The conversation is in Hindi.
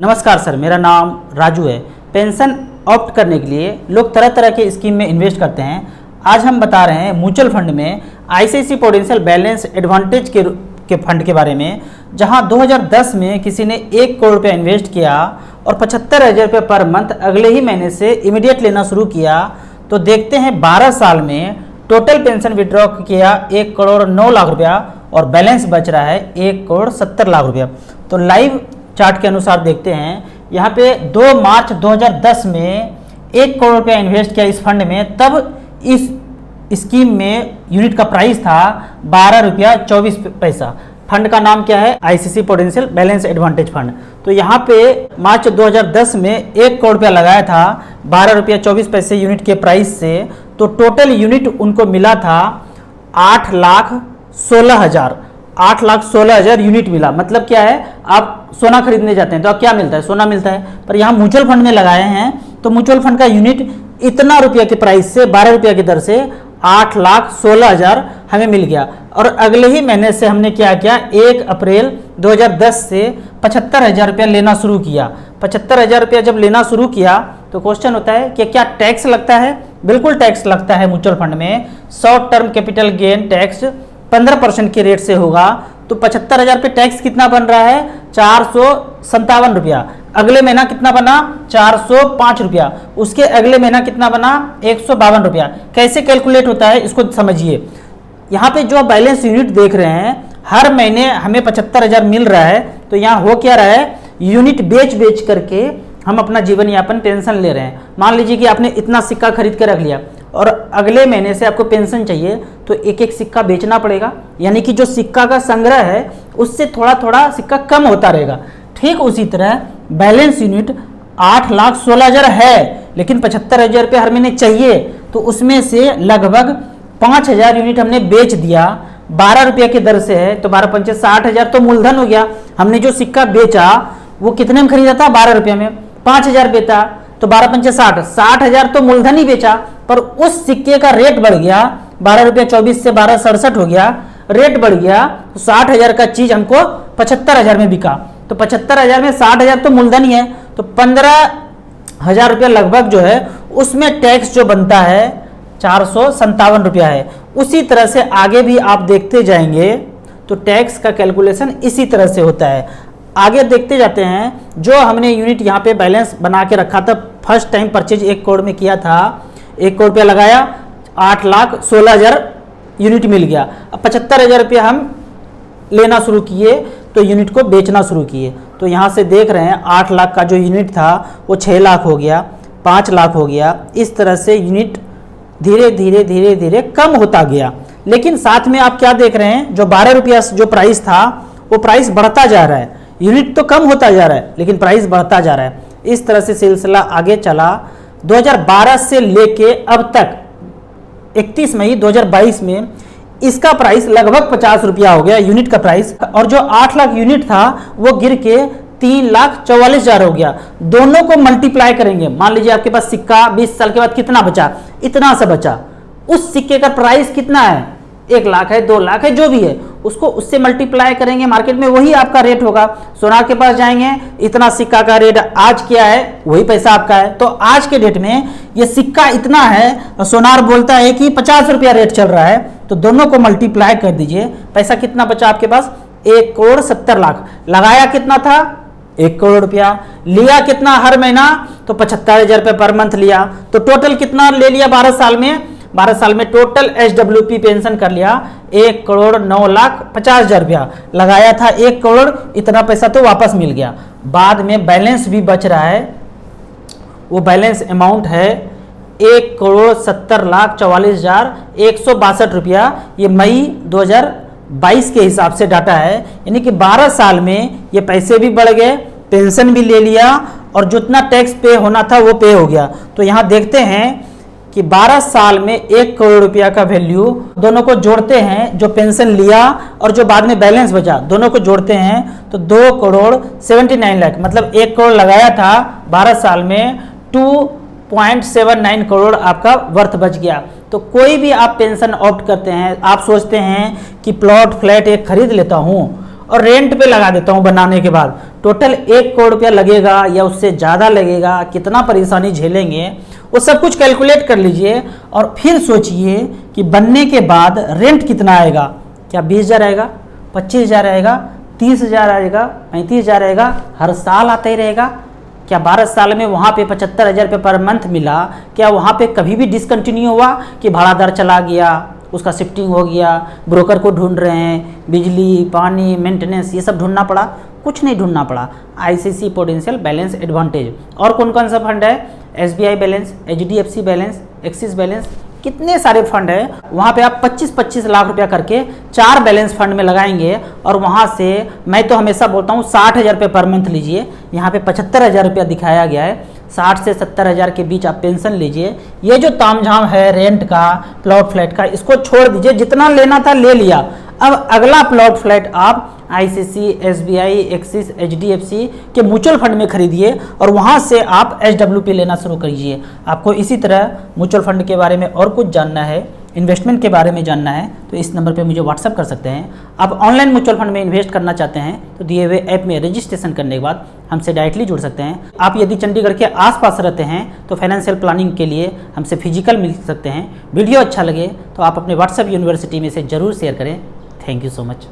नमस्कार सर, मेरा नाम राजू है। पेंशन ऑप्ट करने के लिए लोग तरह तरह के स्कीम में इन्वेस्ट करते हैं। आज हम बता रहे हैं म्यूचुअल फंड में आईसीआईसीआई प्रूडेंशियल बैलेंस एडवांटेज के फंड के बारे में, जहां 2010 में किसी ने 1 करोड़ रुपया इन्वेस्ट किया और 75,000 रुपये पर मंथ अगले ही महीने से इमीडिएट लेना शुरू किया। तो देखते हैं 12 साल में टोटल पेंशन विड्रॉ किया 1 करोड़ 9 लाख रुपया और बैलेंस बच रहा है 1 करोड़ 70 लाख रुपया। तो लाइव चार्ट के अनुसार देखते हैं, यहाँ पे 2 मार्च 2010 में 1 करोड़ रुपया इन्वेस्ट किया इस फंड में। तब इस स्कीम में यूनिट का प्राइस था 12 रुपया 24 पैसा। फंड का नाम क्या है? ICICI prudential balance advantage fund. तो यहाँ पे मार्च 2010 में 1 करोड़ रुपया लगाया था 12 रुपया 24 पैसे यूनिट के प्राइस से। तो टोटल यूनिट उनको मिला था 8,16,000 यूनिट मिला। मतलब क्या है, आप सोना खरीदने जाते हैं तो आप क्या मिलता है? सोना मिलता है। पर यहाँ म्यूचुअल फंड में लगाए हैं तो म्यूचुअल फंड का यूनिट इतना रुपया के प्राइस से 12 रुपया की दर से 8,16,000 हमें मिल गया। और अगले ही महीने से हमने क्या किया, 1 अप्रैल 2010 से 75,000 रुपया लेना शुरू किया। 75,000 रुपया जब लेना शुरू किया तो क्वेश्चन होता है कि क्या टैक्स लगता है? बिल्कुल टैक्स लगता है म्यूचुअल फंड में। Short term capital gain tax 15% के रेट से होगा। तो 75,000 पे टैक्स कितना बन रहा है? 457 रुपया। अगले महीना कितना बना? 405 रुपया। उसके अगले महीना कितना बना? 152 रुपया। कैसे कैलकुलेट होता है इसको समझिए। यहाँ पे जो बैलेंस यूनिट देख रहे हैं, हर महीने हमें 75,000 मिल रहा है। तो यहाँ हो क्या रहा है, यूनिट बेच करके हम अपना जीवन यापन पेंशन ले रहे हैं। मान लीजिए कि आपने इतना सिक्का खरीद के रख लिया और अगले महीने से आपको पेंशन चाहिए तो एक एक सिक्का बेचना पड़ेगा। यानी कि जो सिक्का का संग्रह है उससे थोड़ा थोड़ा सिक्का कम होता रहेगा। ठीक उसी तरह बैलेंस यूनिट 8,16,000 है, लेकिन 75,000 रुपये हर महीने चाहिए। तो उसमें से लगभग 5,000 यूनिट हमने बेच दिया। 12 रुपये की दर से है तो 12 पंचे 60,000 तो मूलधन हो गया। हमने जो सिक्का बेचा वो कितने में खरीदा था? 12 रुपये में। 5,000 बेचा तो 12 पंचे 60,000 तो मूलधन ही बेचा। पर उस सिक्के का रेट बढ़ गया, 12 रुपया 24 से 12.67 हो गया, रेट बढ़ गया। तो 60,000 का चीज हमको 75,000 में बिका। तो 75,000 में 60,000 तो मूलधन ही है। तो 15,000 रुपया लगभग जो है उसमें टैक्स जो बनता है 457 रुपया है। उसी तरह से आगे भी आप देखते जाएंगे तो टैक्स का कैलकुलेशन इसी तरह से होता है। आगे देखते जाते हैं। जो हमने यूनिट यहाँ पे बैलेंस बना के रखा था, फर्स्ट टाइम परचेज 1 करोड़ में किया था, 1 करोड़ रुपया लगाया, 8,16,000 यूनिट मिल गया। अब 75,000 रुपया हम लेना शुरू किए तो यूनिट को बेचना शुरू किए। तो यहाँ से देख रहे हैं 8 लाख का जो यूनिट था वो 6 लाख हो गया, 5 लाख हो गया। इस तरह से यूनिट धीरे धीरे कम होता गया। लेकिन साथ में आप क्या देख रहे हैं, जो 12 रुपया जो प्राइस था वो प्राइस बढ़ता जा रहा है। यूनिट तो कम होता जा रहा है लेकिन प्राइस बढ़ता जा रहा है। इस तरह से सिलसिला आगे चला। 2012 से लेके अब तक 31 मई 2022 में इसका प्राइस लगभग 50 रुपया हो गया यूनिट का प्राइस। और जो 8 लाख यूनिट था वो गिर के 3,44,000 हो गया। दोनों को मल्टीप्लाई करेंगे। मान लीजिए आपके पास सिक्का 20 साल के बाद कितना बचा? इतना सा बचा। उस सिक्के का प्राइस कितना है? 1 लाख है, 2 लाख है, जो भी है, उसको उससे मल्टीप्लाई करेंगे। मार्केट में वही आपका रेट होगा। सोनार के पास जाएंगे, इतना सिक्का का रेट आज क्या है वही पैसा आपका है। तो आज के डेट में ये सिक्का इतना है और सोनार बोलता है कि 50 रुपया रेट चल रहा है। तो दोनों को मल्टीप्लाई कर दीजिए। पैसा कितना बचा आपके पास? 1 करोड़ 70 लाख। लगाया कितना था? 1 करोड़ रुपया। लिया कितना हर महीना? तो 75,000 रुपये पर मंथ लिया। तो टोटल कितना ले लिया 12 साल में? 12 साल में टोटल एसडब्ल्यूपी पेंशन कर लिया 1 करोड़ 9,50,000 रुपया। लगाया था 1 करोड़, इतना पैसा तो वापस मिल गया। बाद में बैलेंस भी बच रहा है। वो बैलेंस अमाउंट है 1 करोड़ 70,44,162 रुपया। ये मई 2022 के हिसाब से डाटा है। यानी कि 12 साल में ये पैसे भी बढ़ गए, पेंशन भी ले लिया और जितना टैक्स पे होना था वो पे हो गया। तो यहाँ देखते हैं कि 12 साल में 1 करोड़ रुपया का वैल्यू, दोनों को जोड़ते हैं, जो पेंशन लिया और जो बाद में बैलेंस बचा, दोनों को जोड़ते हैं तो 2 करोड़ 79 लाख। मतलब 1 करोड़ लगाया था 12 साल में, 2.79 करोड़ आपका वर्थ बच गया। तो कोई भी आप पेंशन ऑप्ट करते हैं, आप सोचते हैं कि प्लॉट फ्लैट एक खरीद लेता हूँ और रेंट पे लगा देता हूँ बनाने के बाद, टोटल 1 करोड़ रुपया लगेगा या उससे ज़्यादा लगेगा, कितना परेशानी झेलेंगे, वो सब कुछ कैलकुलेट कर लीजिए और फिर सोचिए कि बनने के बाद रेंट कितना आएगा। क्या 20,000 आएगा, 25,000 आएगा, 30,000 आएगा, 35,000 आएगा, हर साल आता ही रहेगा। क्या 12 साल में वहाँ पे 75,000 रुपये पर मंथ मिला, क्या वहाँ पे कभी भी डिसकंटिन्यू हुआ कि भाड़ादार चला गया, उसका शिफ्टिंग हो गया, ब्रोकर को ढूंढ रहे हैं, बिजली पानी मेंटेनेंस ये सब ढूंढना पड़ा? कुछ नहीं ढूंढना पड़ा। ICC potential balance advantage. और कौन कौन सा फंड है? SBI balance, HDFC balance, axis balance, कितने सारे फंड है। वहाँ पे आप 25-25 लाख रुपया करके 4 बैलेंस फंड में लगाएंगे और वहाँ से मैं तो हमेशा बोलता हूँ 60,000 रुपये पर मंथ लीजिए। यहाँ पे 75,000 रुपया दिखाया गया है, 60 से 70,000 के बीच आप पेंशन लीजिए। ये जो तामझाम है रेंट का, प्लॉट फ्लैट का, इसको छोड़ दीजिए, जितना लेना था ले लिया। अब अगला प्लॉट फ्लैट आप आईसीसी, एसबीआई, एक्सिस, एचडीएफसी के म्यूचुअल फंड में खरीदिए और वहाँ से आप एचडब्ल्यूपी लेना शुरू करिए। आपको इसी तरह म्यूचुअल फंड के बारे में और कुछ जानना है, इन्वेस्टमेंट के बारे में जानना है तो इस नंबर पे मुझे व्हाट्सअप कर सकते हैं। आप ऑनलाइन म्यूचुअल फंड में इन्वेस्ट करना चाहते हैं तो दिए हुए ऐप में रजिस्ट्रेशन करने के बाद हमसे डायरेक्टली जुड़ सकते हैं। आप यदि चंडीगढ़ के आसपास रहते हैं तो फाइनेंशियल प्लानिंग के लिए हमसे फिजिकल मिल सकते हैं। वीडियो अच्छा लगे तो आप अपने व्हाट्सएप यूनिवर्सिटी में से ज़रूर शेयर करें। Thank you so much.